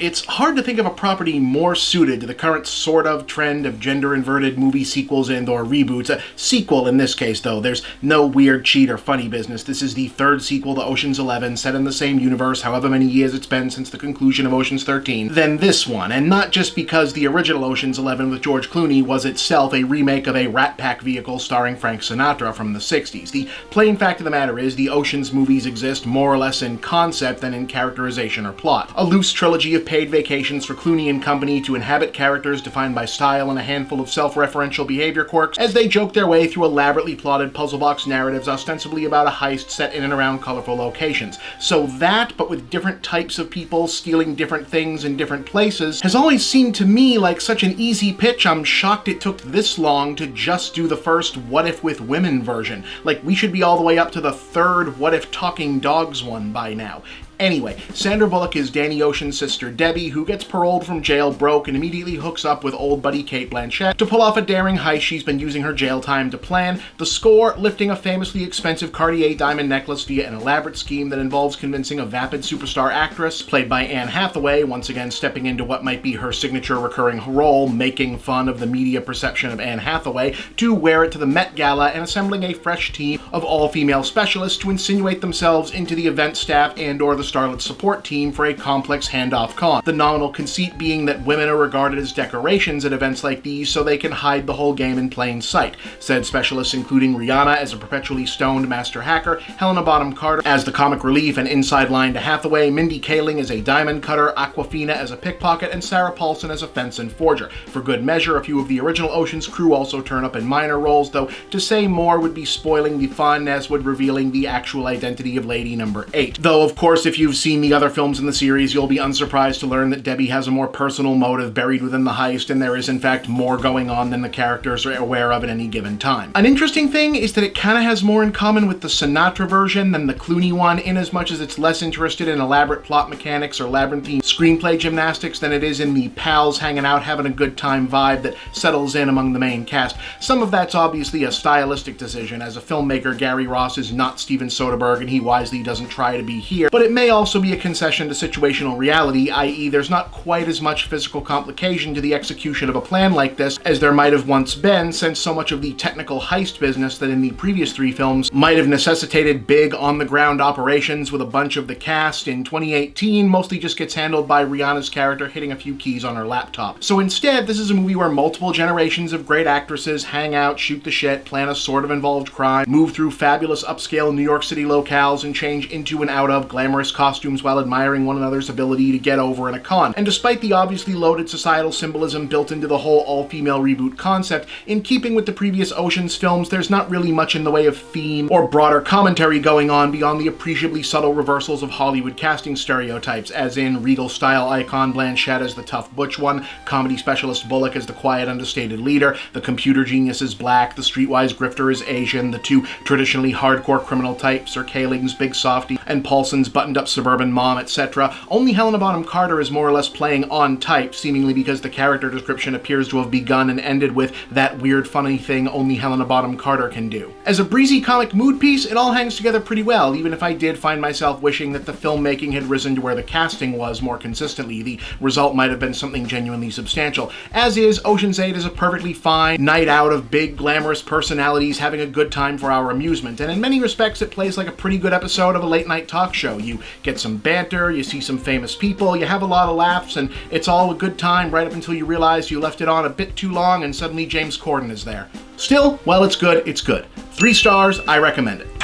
it's hard to think of a property more suited to the current sort of trend of gender-inverted movie sequels and or reboots. A sequel in this case, though. There's no weird cheat or funny business. This is the third sequel to Ocean's 11, set in the same universe, however many years it's been since the conclusion of Ocean's 13, than this one. And not just because the original Ocean's 11 with George Clooney was itself a remake of a Rat Pack vehicle starring Frank Sinatra from the 60s. The plain fact of the matter is the Ocean's movies exist more or less in concept than in characterization or plot. A loose trilogy of paid vacations for Clooney and company to inhabit characters defined by style and a handful of self-referential behavior quirks as they joke their way through elaborately plotted puzzle box narratives ostensibly about a heist set in and around colorful locations. So that, but with different types of people stealing different things in different places, has always seemed to me like such an easy pitch. I'm shocked it took this long to just do the first What If with Women version. Like, we should be all the way up to the third What If Talking Dogs one by now. Anyway, Sandra Bullock is Danny Ocean's sister Debbie, who gets paroled from jail broke and immediately hooks up with old buddy Cate Blanchett to pull off a daring heist she's been using her jail time to plan. The score, lifting a famously expensive Cartier diamond necklace via an elaborate scheme that involves convincing a vapid superstar actress, played by Anne Hathaway, once again stepping into what might be her signature recurring role, making fun of the media perception of Anne Hathaway, to wear it to the Met Gala and assembling a fresh team of all-female specialists to insinuate themselves into the event staff and or the starlet support team for a complex handoff con. The nominal conceit being that women are regarded as decorations at events like these so they can hide the whole game in plain sight. Said specialists including Rihanna as a perpetually stoned master hacker, Helena Bonham Carter as the comic relief and inside line to Hathaway, Mindy Kaling as a diamond cutter, Aquafina as a pickpocket, and Sarah Paulson as a fence and forger. For good measure, a few of the original Ocean's crew also turn up in minor roles, though to say more would be spoiling the fun, as would revealing the actual identity of Lady Number 8. Though, of course, if you've seen the other films in the series, you'll be unsurprised to learn that Debbie has a more personal motive buried within the heist, and there is in fact more going on than the characters are aware of at any given time. An interesting thing is that it kinda has more in common with the Sinatra version than the Clooney one, in as much as it's less interested in elaborate plot mechanics or labyrinthine screenplay gymnastics than it is in the pals hanging out having a good time vibe that settles in among the main cast. Some of that's obviously a stylistic decision. As a filmmaker, Gary Ross is not Steven Soderbergh, and he wisely doesn't try to be here, but it may also be a concession to situational reality, i.e. there's not quite as much physical complication to the execution of a plan like this as there might have once been, since so much of the technical heist business that in the previous three films might have necessitated big on-the-ground operations with a bunch of the cast in 2018 mostly just gets handled by Rihanna's character hitting a few keys on her laptop. So instead, this is a movie where multiple generations of great actresses hang out, shoot the shit, plan a sort of involved crime, move through fabulous upscale New York City locales, and change into and out of glamorous costumes while admiring one another's ability to get over in a con. And despite the obviously loaded societal symbolism built into the whole all-female reboot concept, in keeping with the previous Ocean's films, there's not really much in the way of theme or broader commentary going on beyond the appreciably subtle reversals of Hollywood casting stereotypes, as in Regal-style icon Blanchett as the tough butch one, comedy specialist Bullock as the quiet, understated leader, the computer genius is black, the streetwise grifter is Asian, the two traditionally hardcore criminal types are Kaling's big softy and Paulson's buttoned-up suburban mom, etc. Only Helena Bonham Carter is more or less playing on type, seemingly because the character description appears to have begun and ended with that weird funny thing only Helena Bonham Carter can do. As a breezy comic mood piece, it all hangs together pretty well, even if I did find myself wishing that the filmmaking had risen to where the casting was more consistently. The result might have been something genuinely substantial. As is, Ocean's 8 is a perfectly fine night out of big glamorous personalities having a good time for our amusement, and in many respects it plays like a pretty good episode of a late night talk show. You get some banter, you see some famous people, you have a lot of laughs, and it's all a good time right up until you realize you left it on a bit too long and suddenly James Corden is there. Still, while it's good, it's good. 3 stars, I recommend it.